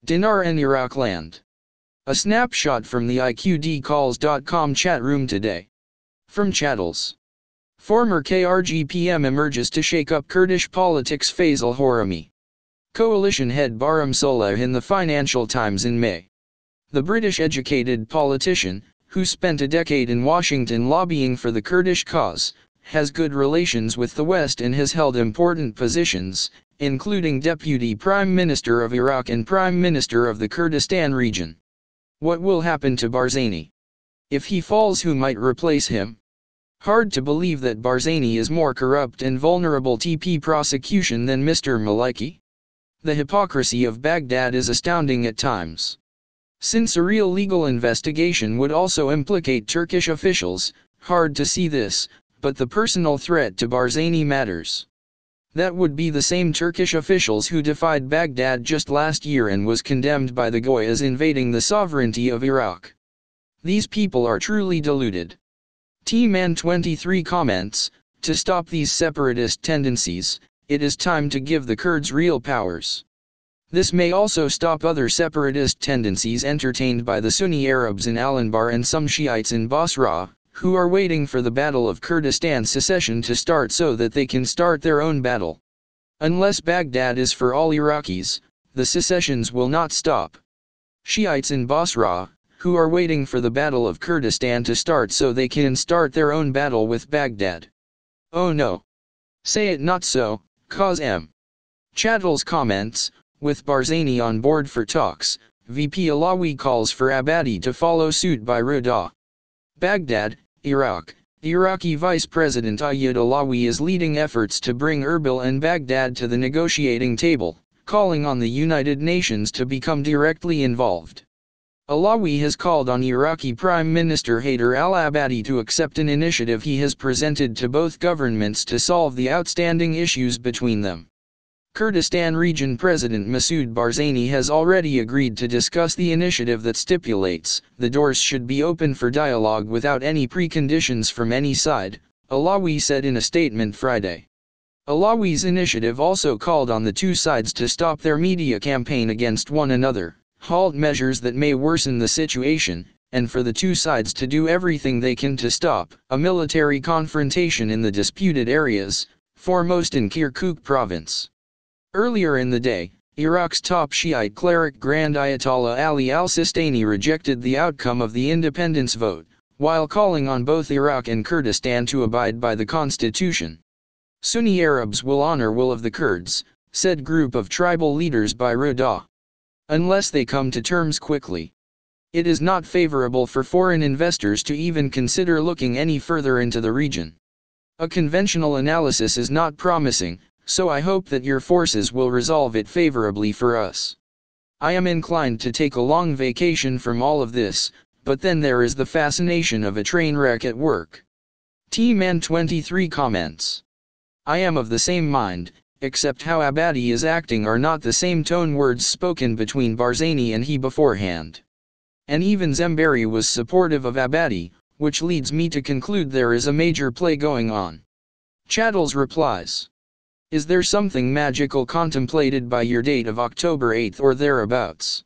Dinar and Iraqland. A snapshot from the IQDcalls.com chat room today. From Chattels. Former KRG PM emerges to shake up Kurdish politics. Faisal Horami. Coalition head Bahram Soleh in the Financial Times in May. The British-educated politician, who spent a decade in Washington lobbying for the Kurdish cause, has good relations with the West and has held important positions, including Deputy Prime Minister of Iraq and Prime Minister of the Kurdistan region. What will happen to Barzani? If he falls, who might replace him? Hard to believe that Barzani is more corrupt and vulnerable to prosecution than Mr. Maliki. The hypocrisy of Baghdad is astounding at times. Since a real legal investigation would also implicate Turkish officials, hard to see this, but the personal threat to Barzani matters. That would be the same Turkish officials who defied Baghdad just last year and was condemned by the GOI as invading the sovereignty of Iraq. These people are truly deluded. T-Man 23 comments, to stop these separatist tendencies, it is time to give the Kurds real powers. This may also stop other separatist tendencies entertained by the Sunni Arabs in Al-Anbar and some Shiites in Basra, who are waiting for the Battle of Kurdistan secession to start so that they can start their own battle. Unless Baghdad is for all Iraqis, the secessions will not stop. Shiites in Basra, who are waiting for the Battle of Kurdistan to start so they can start their own battle with Baghdad. Oh no. Say it not so, cause M. Chattels comments, with Barzani on board for talks, VP Alawi calls for Abadi to follow suit by Rada. Baghdad, Iraq. Iraqi Vice President Ayyad Alawi is leading efforts to bring Erbil and Baghdad to the negotiating table, calling on the United Nations to become directly involved. Alawi has called on Iraqi Prime Minister Haider al-Abadi to accept an initiative he has presented to both governments to solve the outstanding issues between them. Kurdistan Region President Masoud Barzani has already agreed to discuss the initiative that stipulates the doors should be open for dialogue without any preconditions from any side, Alawi said in a statement Friday. Alawi's initiative also called on the two sides to stop their media campaign against one another, halt measures that may worsen the situation, and for the two sides to do everything they can to stop a military confrontation in the disputed areas, foremost in Kirkuk province. Earlier in the day, Iraq's top Shiite cleric Grand Ayatollah Ali al-Sistani rejected the outcome of the independence vote, while calling on both Iraq and Kurdistan to abide by the constitution. Sunni Arabs will honor will of the Kurds, said group of tribal leaders by Rada. Unless they come to terms quickly. It is not favorable for foreign investors to even consider looking any further into the region. A conventional analysis is not promising, so I hope that your forces will resolve it favorably for us. I am inclined to take a long vacation from all of this, but then there is the fascination of a train wreck at work. T-Man 23 comments. I am of the same mind, except how Abadi is acting are not the same tone words spoken between Barzani and he beforehand. And even Zemberi was supportive of Abadi, which leads me to conclude there is a major play going on. Chattels replies. Is there something magical contemplated by your date of October 8 or thereabouts?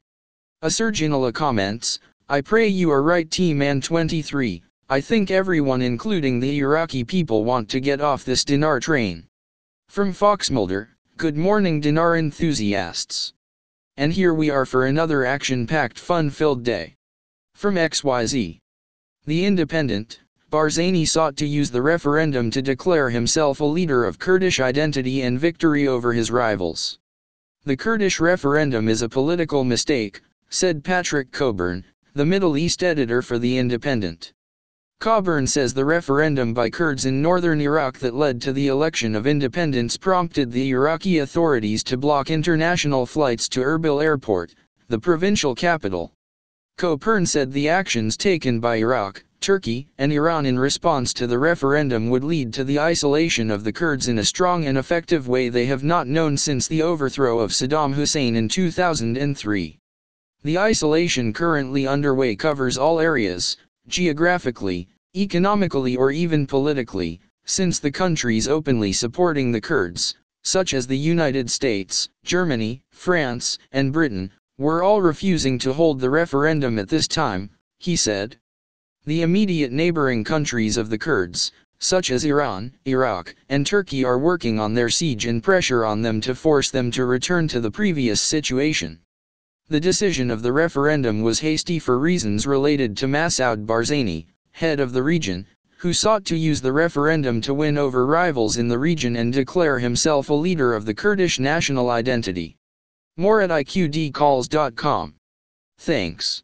Asurginala comments, I pray you are right T-Man 23, I think everyone including the Iraqi people want to get off this dinar train. From Foxmulder, good morning dinar enthusiasts. And here we are for another action-packed fun-filled day. From XYZ. The Independent, Barzani sought to use the referendum to declare himself a leader of Kurdish identity and victory over his rivals. The Kurdish referendum is a political mistake, said Patrick Coburn, the Middle East editor for The Independent. Coburn says the referendum by Kurds in northern Iraq that led to the election of independence prompted the Iraqi authorities to block international flights to Erbil Airport, the provincial capital. Coburn said the actions taken by Iraq, Turkey, and Iran in response to the referendum would lead to the isolation of the Kurds in a strong and effective way they have not known since the overthrow of Saddam Hussein in 2003. The isolation currently underway covers all areas, geographically, economically or even politically, since the countries openly supporting the Kurds, such as the United States, Germany, France, and Britain, "We're all refusing to hold the referendum at this time," he said. The immediate neighboring countries of the Kurds, such as Iran, Iraq, and Turkey, are working on their siege and pressure on them to force them to return to the previous situation. The decision of the referendum was hasty for reasons related to Masoud Barzani, head of the region, who sought to use the referendum to win over rivals in the region and declare himself a leader of the Kurdish national identity. More at iqdcalls.com. Thanks.